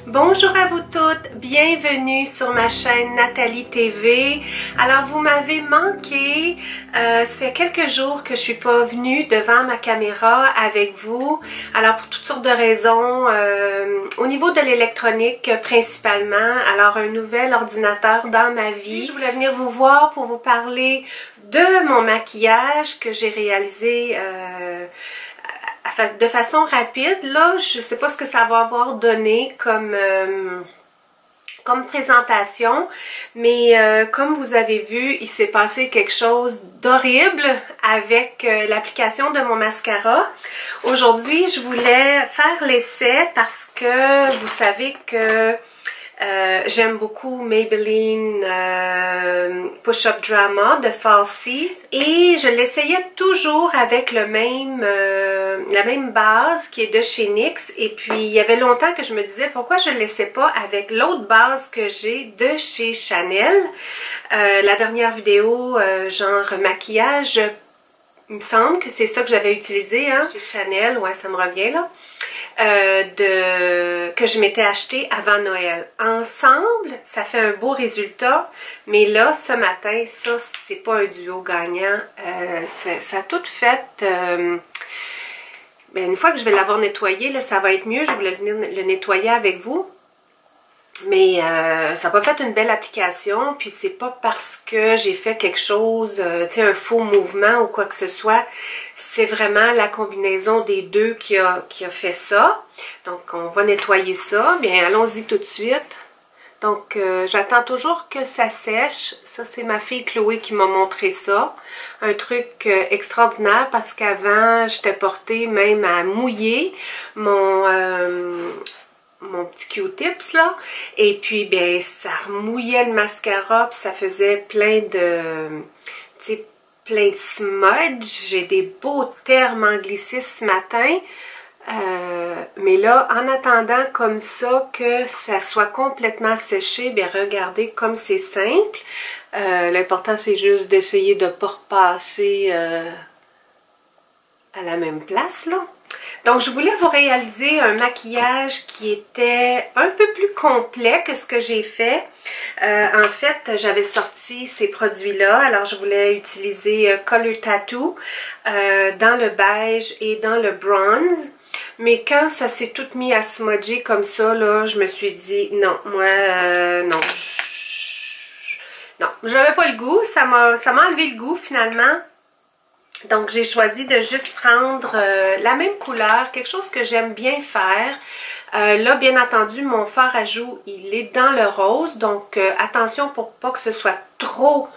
Bonjour à vous toutes, bienvenue sur ma chaîne Nathalie TV. Alors vous m'avez manqué, ça fait quelques jours que je suis pas venue devant ma caméra avec vous. Alors pour toutes sortes de raisons, au niveau de l'électronique principalement, alors un nouvel ordinateur dans ma vie. Je voulais venir vous voir pour vous parler de mon maquillage que j'ai réalisé de façon rapide. Là, je sais pas ce que ça va avoir donné comme présentation, mais comme vous avez vu, il s'est passé quelque chose d'horrible avec l'application de mon mascara. Aujourd'hui, je voulais faire l'essai parce que vous savez que j'aime beaucoup Maybelline Push-Up Drama de Falsies et je l'essayais toujours avec la même base qui est de chez NYX, et puis il y avait longtemps que je me disais pourquoi je ne l'essaie pas avec l'autre base que j'ai de chez Chanel. La dernière vidéo genre maquillage, il me semble que c'est ça que j'avais utilisé hein, chez Chanel, ouais ça me revient là. Que je m'étais acheté avant Noël. Ensemble, ça fait un beau résultat, mais là, ce matin, ça, c'est pas un duo gagnant. Ça a tout fait... ben, une fois que je vais l'avoir nettoyé, là, ça va être mieux. Je voulais venir le nettoyer avec vous. Mais ça n'a pas fait une belle application, puis c'est pas parce que j'ai fait quelque chose, tu sais, un faux mouvement ou quoi que ce soit. C'est vraiment la combinaison des deux qui a fait ça. Donc on va nettoyer ça. Bien, allons-y tout de suite. Donc j'attends toujours que ça sèche. Ça c'est ma fille Chloé qui m'a montré ça. Un truc extraordinaire parce qu'avant j'étais portée même à mouiller mon petit Q-tips là, et puis ben ça remouillait le mascara, puis ça faisait plein de, tu sais, plein de smudge. J'ai des beaux termes anglicistes ce matin, mais là en attendant comme ça que ça soit complètement séché, bien regardez comme c'est simple. L'important c'est juste d'essayer de ne pas repasser à la même place là. Donc, je voulais vous réaliser un maquillage qui était un peu plus complet que ce que j'ai fait. En fait, j'avais sorti ces produits-là. Alors, je voulais utiliser Color Tattoo dans le beige et dans le bronze. Mais quand ça s'est tout mis à smudger comme ça, là, je me suis dit, non, moi, non. Non, j'avais pas le goût. Ça m'a enlevé le goût, finalement. Donc, j'ai choisi de juste prendre la même couleur, quelque chose que j'aime bien faire. Là, bien entendu, mon fard à joues, il est dans le rose. Donc, attention pour pas que ce soit trop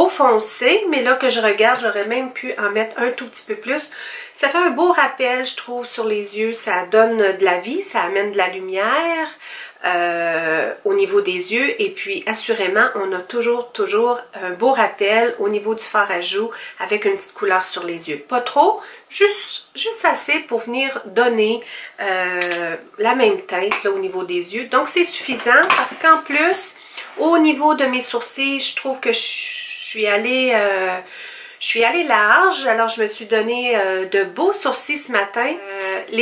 foncé. Mais là que je regarde, j'aurais même pu en mettre un tout petit peu plus. Ça fait un beau rappel, je trouve, sur les yeux. Ça donne de la vie, ça amène de la lumière au niveau des yeux. Et puis, assurément, on a toujours un beau rappel au niveau du fard à joues avec une petite couleur sur les yeux. Pas trop, juste assez pour venir donner la même teinte là, au niveau des yeux. Donc, c'est suffisant parce qu'en plus, au niveau de mes sourcils, je trouve que je suis allée large. Alors, je me suis donné de beaux sourcils ce matin.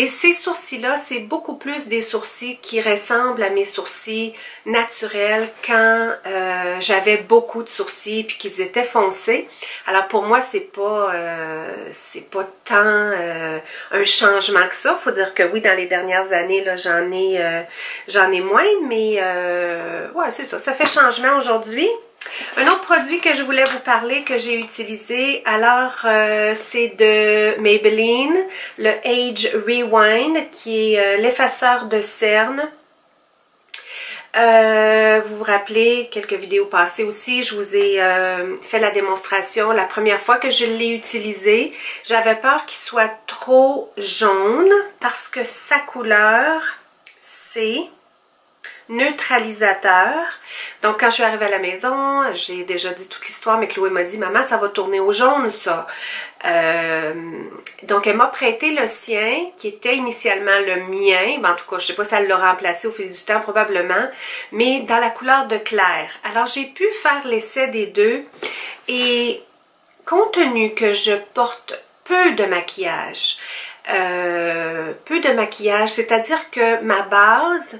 Ces sourcils-là, c'est beaucoup plus des sourcils qui ressemblent à mes sourcils naturels quand j'avais beaucoup de sourcils puis qu'ils étaient foncés. Alors, pour moi, c'est pas tant un changement que ça. Faut dire que oui, dans les dernières années, là, j'en ai moins, mais ouais, c'est ça. Ça fait changement aujourd'hui. Un autre produit que je voulais vous parler, que j'ai utilisé, alors c'est de Maybelline, le Age Rewind, qui est l'effaceur de cernes. Vous vous rappelez, quelques vidéos passées aussi, je vous ai fait la démonstration la première fois que je l'ai utilisé. J'avais peur qu'il soit trop jaune parce que sa couleur, c'est neutralisateur. Donc quand je suis arrivée à la maison, j'ai déjà dit toute l'histoire, mais Chloé m'a dit « Maman, ça va tourner au jaune ça ». Donc elle m'a prêté le sien, qui était initialement le mien. Ben, en tout cas, je sais pas si elle l'a remplacé au fil du temps, probablement, mais dans la couleur de clair. Alors j'ai pu faire l'essai des deux, et compte tenu que je porte peu de maquillage, c'est-à-dire que ma base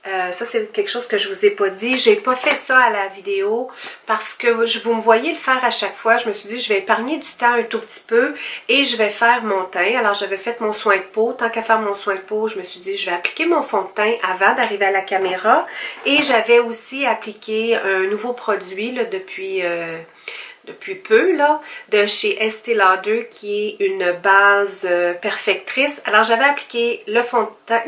Ça, c'est quelque chose que je vous ai pas dit. J'ai pas fait ça à la vidéo parce que vous me voyez le faire à chaque fois. Je me suis dit, je vais épargner du temps un tout petit peu et je vais faire mon teint. Alors, j'avais fait mon soin de peau. Tant qu'à faire mon soin de peau, je me suis dit, je vais appliquer mon fond de teint avant d'arriver à la caméra. Et j'avais aussi appliqué un nouveau produit là, depuis peu, là, de chez Estée Lauder, qui est une base perfectrice. Alors, j'avais appliqué le fond de teint,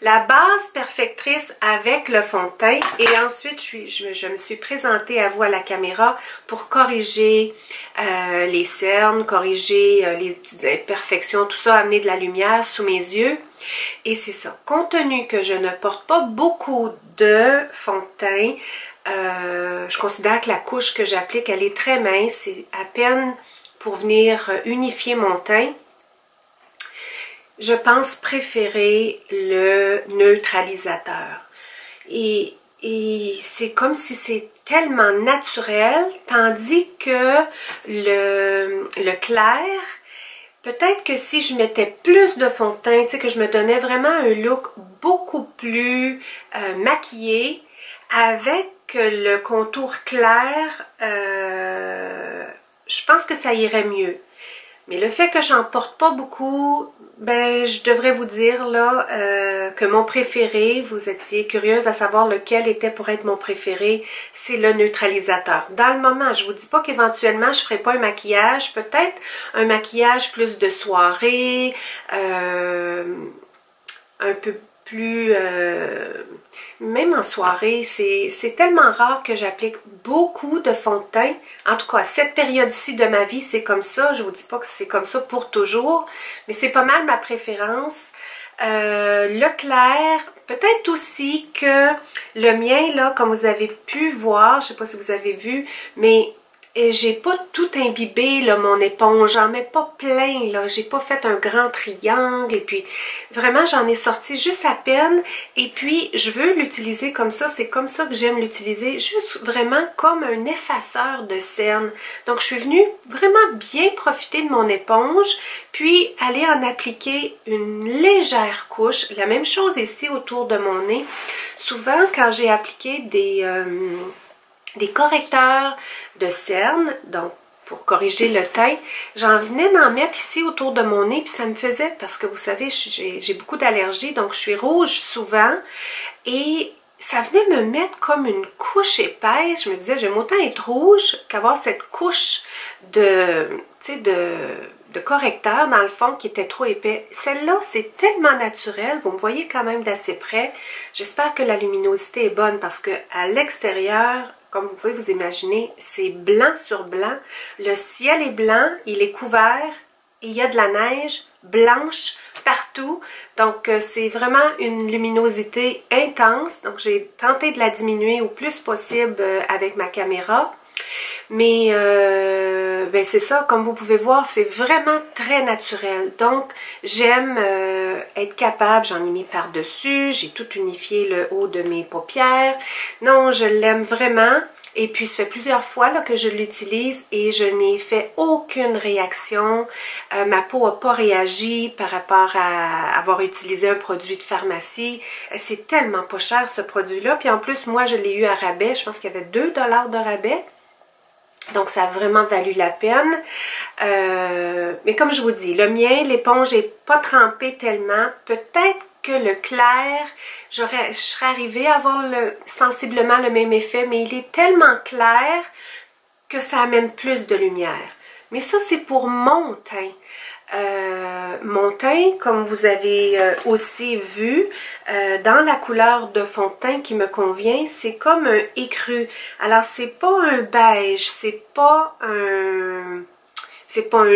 la base perfectrice avec le fond de teint et ensuite je me suis présentée à vous à la caméra pour corriger les cernes, corriger les petites imperfections, tout ça, amener de la lumière sous mes yeux. Et c'est ça. Compte tenu que je ne porte pas beaucoup de fond de teint, je considère que la couche que j'applique, elle est très mince, c'est à peine pour venir unifier mon teint. Je pense préférer le neutralisateur. Et c'est comme si c'est tellement naturel, tandis que le clair, peut-être que si je mettais plus de fond de teint, tu sais, que je me donnais vraiment un look beaucoup plus maquillé, avec le contour clair, je pense que ça irait mieux. Mais le fait que j'en porte pas beaucoup, ben je devrais vous dire là que mon préféré, vous étiez curieuse à savoir lequel était pour être mon préféré, c'est le neutralisateur. Dans le moment, je vous dis pas qu'éventuellement je ferai pas un maquillage, peut-être un maquillage plus de soirée, un peu plus... même en soirée, c'est tellement rare que j'applique beaucoup de fond de teint. En tout cas, cette période-ci de ma vie, c'est comme ça. Je vous dis pas que c'est comme ça pour toujours, mais c'est pas mal ma préférence. Le clair, peut-être aussi que le mien, là, comme vous avez pu voir, je sais pas si vous avez vu, mais j'ai pas tout imbibé, là, mon éponge, j'en mets pas plein, là, j'ai pas fait un grand triangle, et puis vraiment j'en ai sorti juste à peine, et puis je veux l'utiliser comme ça, c'est comme ça que j'aime l'utiliser, juste vraiment comme un effaceur de cernes. Donc je suis venue vraiment bien profiter de mon éponge, puis aller en appliquer une légère couche, la même chose ici autour de mon nez. Souvent quand j'ai appliqué des correcteurs de cernes, donc pour corriger le teint, j'en venais d'en mettre ici autour de mon nez, puis ça me faisait, parce que vous savez, j'ai beaucoup d'allergies, donc je suis rouge souvent, et ça venait me mettre comme une couche épaisse. Je me disais, j'aime autant être rouge qu'avoir cette couche de correcteur dans le fond qui était trop épais. Celle-là, c'est tellement naturel. Vous me voyez quand même d'assez près. J'espère que la luminosité est bonne parce que à l'extérieur, comme vous pouvez vous imaginer, c'est blanc sur blanc. Le ciel est blanc, il est couvert et il y a de la neige blanche partout. Donc, c'est vraiment une luminosité intense. Donc, j'ai tenté de la diminuer au plus possible avec ma caméra. Mais ben c'est ça, comme vous pouvez voir, c'est vraiment très naturel. Donc, j'aime être capable, j'en ai mis par-dessus, j'ai tout unifié le haut de mes paupières. Non, je l'aime vraiment. Et puis, ça fait plusieurs fois là, que je l'utilise et je n'ai fait aucune réaction. Ma peau n'a pas réagi par rapport à avoir utilisé un produit de pharmacie. C'est tellement pas cher ce produit-là. Puis en plus, moi, je l'ai eu à rabais. Je pense qu'il y avait 2 $ de rabais. Donc, ça a vraiment valu la peine. Mais comme je vous dis, le mien, l'éponge n'est pas trempée tellement. Peut-être que le clair, je serais arrivée à avoir sensiblement le même effet, mais il est tellement clair que ça amène plus de lumière. Mais ça, c'est pour mon teint. Mon teint, comme vous avez aussi vu, dans la couleur de fond de teint qui me convient, c'est comme un écru. Alors, c'est pas un beige, c'est pas un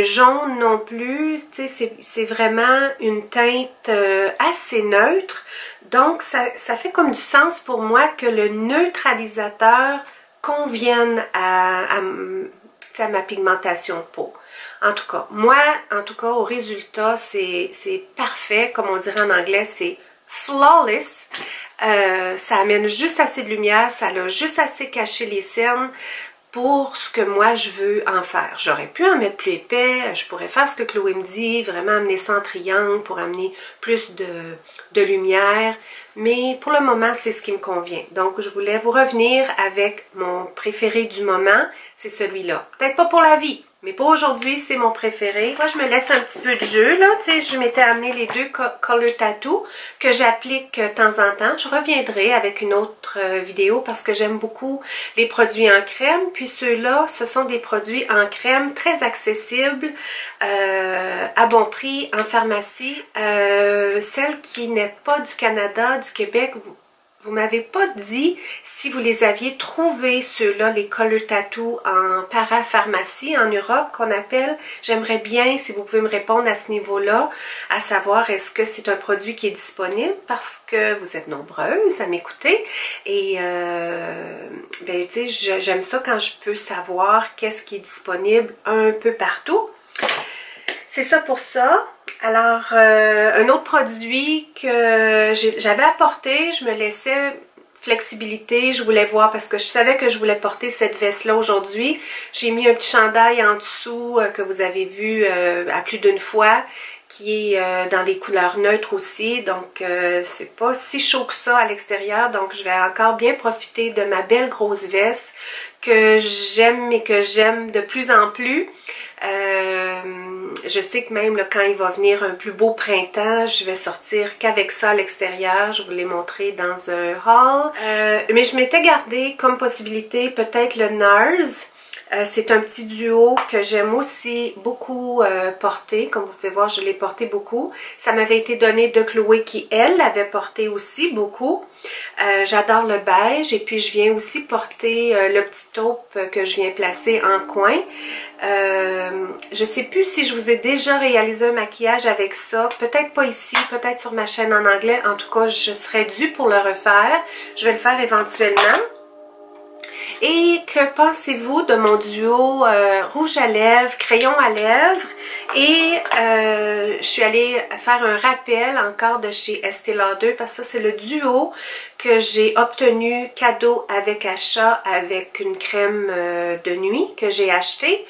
jaune non plus, c'est vraiment une teinte assez neutre. Donc, ça fait comme du sens pour moi que le neutralisateur convienne à ma pigmentation de peau. En tout cas, moi, au résultat, c'est parfait. Comme on dirait en anglais, c'est flawless. Ça amène juste assez de lumière, ça a juste assez caché les cernes. pour ce que moi je veux en faire. J'aurais pu en mettre plus épais, je pourrais faire ce que Chloé me dit, vraiment amener ça en triangle pour amener plus de lumière, mais pour le moment c'est ce qui me convient. Donc je voulais vous revenir avec mon préféré du moment, c'est celui-là. Peut-être pas pour la vie, mais pour aujourd'hui, c'est mon préféré. Moi, je me laisse un petit peu de jeu, là. Tu sais, je m'étais amené les deux Color Tattoo que j'applique de temps en temps. Je reviendrai avec une autre vidéo parce que j'aime beaucoup les produits en crème. Puis ceux-là, ce sont des produits en crème très accessibles, à bon prix, en pharmacie. Celles qui n'êtes pas du Canada, du Québec, vous m'avez pas dit si vous les aviez trouvés, ceux-là, les Color Tattoo en parapharmacie en Europe qu'on appelle. J'aimerais bien, si vous pouvez me répondre à ce niveau-là, à savoir est-ce que c'est un produit qui est disponible parce que vous êtes nombreuses à m'écouter. Et ben, tu sais, j'aime ça quand je peux savoir qu'est-ce qui est disponible un peu partout. C'est ça pour ça. Alors, un autre produit que j'avais apporté, je me laissais flexibilité, je voulais voir parce que je savais que je voulais porter cette veste-là aujourd'hui. J'ai mis un petit chandail en dessous que vous avez vu à plus d'une fois, qui est dans des couleurs neutres aussi, donc c'est pas si chaud que ça à l'extérieur, donc je vais encore bien profiter de ma belle grosse veste que j'aime et que j'aime de plus en plus. Je sais que même là, quand il va venir un plus beau printemps, je vais sortir qu'avec ça à l'extérieur. Je vous l'ai montré dans un haul. Mais je m'étais gardé comme possibilité peut-être le NARS. C'est un petit duo que j'aime aussi beaucoup porter. Comme vous pouvez voir, je l'ai porté beaucoup. Ça m'avait été donné de Chloé qui, elle, l'avait porté aussi beaucoup. J'adore le beige et puis je viens aussi porter le petit taupe que je viens placer en coin. Je sais plus si je vous ai déjà réalisé un maquillage avec ça. Peut-être pas ici, peut-être sur ma chaîne en anglais. En tout cas, je serais due pour le refaire. Je vais le faire éventuellement. Et que pensez-vous de mon duo rouge à lèvres, crayon à lèvres? Et je suis allée faire un rappel encore de chez Estée Lauder parce que ça c'est le duo que j'ai obtenu cadeau avec achat avec une crème de nuit que j'ai acheté.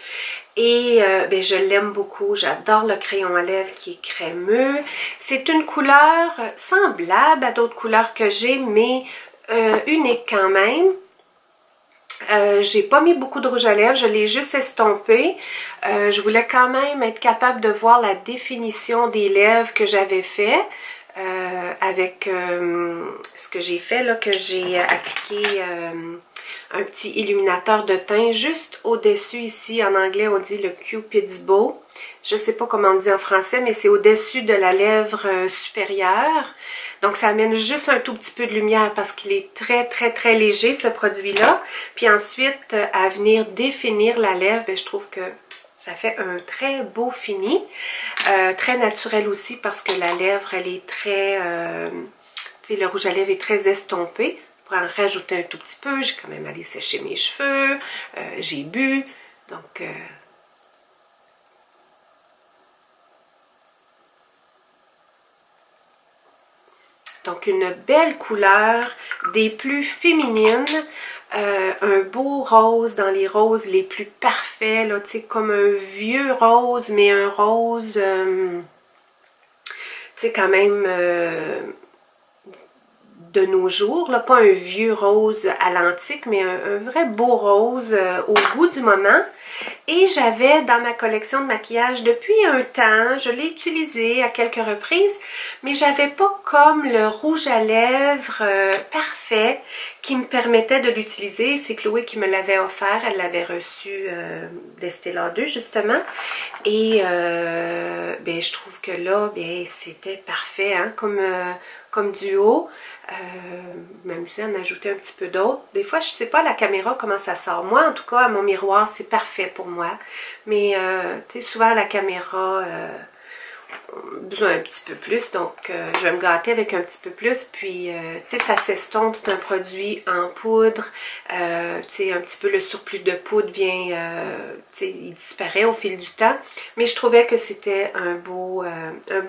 Et ben, je l'aime beaucoup, j'adore le crayon à lèvres qui est crémeux. C'est une couleur semblable à d'autres couleurs que j'ai, mais unique quand même. J'ai pas mis beaucoup de rouge à lèvres, je l'ai juste estompé. Je voulais quand même être capable de voir la définition des lèvres que j'avais fait avec ce que j'ai fait là, que j'ai appliqué un petit illuminateur de teint juste au-dessus ici. En anglais on dit le Cupid's Bow. Je sais pas comment on dit en français, mais c'est au-dessus de la lèvre supérieure. Donc ça amène juste un tout petit peu de lumière parce qu'il est très léger ce produit-là. Puis ensuite, à venir définir la lèvre, ben, je trouve que ça fait un très beau fini. Très naturel aussi parce que la lèvre, elle est très... tu sais, le rouge à lèvres est très estompé. Pour en rajouter un tout petit peu, j'ai quand même allé sécher mes cheveux. J'ai bu. Donc... Donc, une belle couleur, des plus féminines, un beau rose dans les roses les plus parfaits, là, tu sais, comme un vieux rose, mais un rose, tu sais, quand même de nos jours, là, pas un vieux rose à l'antique, mais un vrai beau rose au goût du moment. Et j'avais dans ma collection de maquillage depuis un temps, je l'ai utilisé à quelques reprises, mais j'avais pas comme le rouge à lèvres parfait qui me permettait de l'utiliser. C'est Chloé qui me l'avait offert, elle l'avait reçu d'Estée Lauder justement. Et ben, je trouve que là, ben, c'était parfait hein, comme duo. M'amuser à en ajouter un petit peu d'autre. Des fois, je sais pas à la caméra comment ça sort. Moi, en tout cas, à mon miroir, c'est parfait pour moi. Mais, tu sais, souvent à la caméra, besoin un petit peu plus, donc je vais me gâter avec un petit peu plus, puis tu sais, ça s'estompe, c'est un produit en poudre, tu sais, un petit peu le surplus de poudre vient, tu sais, il disparaît au fil du temps, mais je trouvais que c'était un beau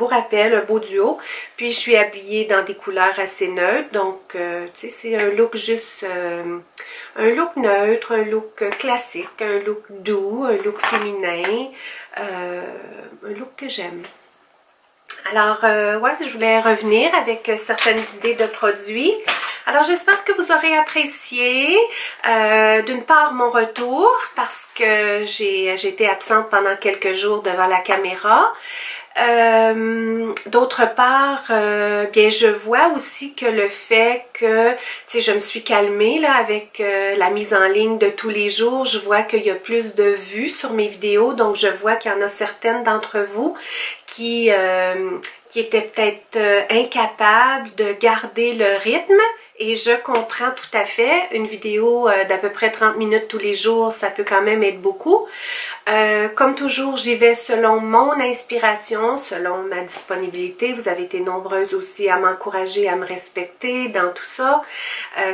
rappel, un beau duo, puis je suis habillée dans des couleurs assez neutres, donc tu sais, c'est un look juste, un look neutre, un look classique, un look doux, un look féminin, un look que j'aime. Alors, ouais, je voulais revenir avec certaines idées de produits. Alors, j'espère que vous aurez apprécié, d'une part, mon retour, parce que j'ai été absente pendant quelques jours devant la caméra. D'autre part, bien, je vois aussi que le fait que, tu sais, je me suis calmée là avec la mise en ligne de tous les jours, je vois qu'il y a plus de vues sur mes vidéos, donc je vois qu'il y en a certaines d'entre vous qui étaient peut-être incapables de garder le rythme. Et je comprends tout à fait, une vidéo d'à peu près 30 minutes tous les jours, ça peut quand même être beaucoup. Comme toujours, j'y vais selon mon inspiration, selon ma disponibilité. Vous avez été nombreuses aussi à m'encourager, à me respecter dans tout ça.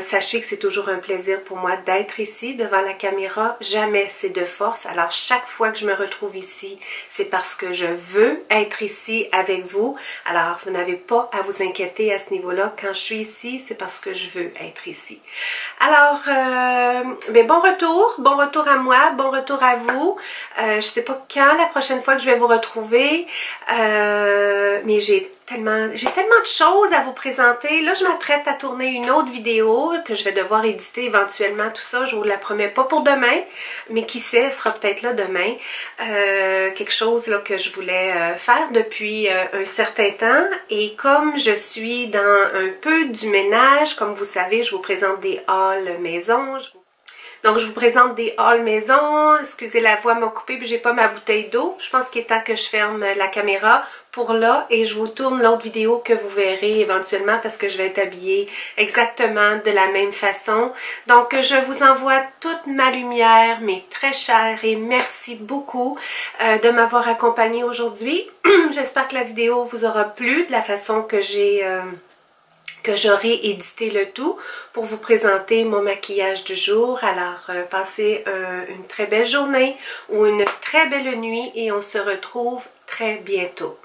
Sachez que c'est toujours un plaisir pour moi d'être ici devant la caméra. Jamais c'est de force. Alors chaque fois que je me retrouve ici, c'est parce que je veux être ici avec vous. Alors vous n'avez pas à vous inquiéter à ce niveau-là. Quand je suis ici, c'est parce que je veux être ici. Alors, ben bon retour à moi, bon retour à vous. Je sais pas quand la prochaine fois que je vais vous retrouver, mais j'ai tellement de choses à vous présenter. Là, je m'apprête à tourner une autre vidéo que je vais devoir éditer éventuellement, tout ça. Je vous la promets pas pour demain, mais qui sait, elle sera peut-être là demain. Quelque chose là, que je voulais faire depuis un certain temps. Et comme je suis dans un peu du ménage, comme vous savez, je vous présente des hauls maison. Donc, je vous présente des hauls maison. Excusez, la voix m'a coupée puis j'ai pas ma bouteille d'eau. Je pense qu'il est temps que je ferme la caméra pour là et je vous tourne l'autre vidéo que vous verrez éventuellement parce que je vais être habillée exactement de la même façon. Donc, je vous envoie toute ma lumière, mes très chers, et merci beaucoup de m'avoir accompagnée aujourd'hui. J'espère que la vidéo vous aura plu de la façon que j'aurai édité le tout pour vous présenter mon maquillage du jour. Alors, passez une très belle journée ou une très belle nuit et on se retrouve très bientôt.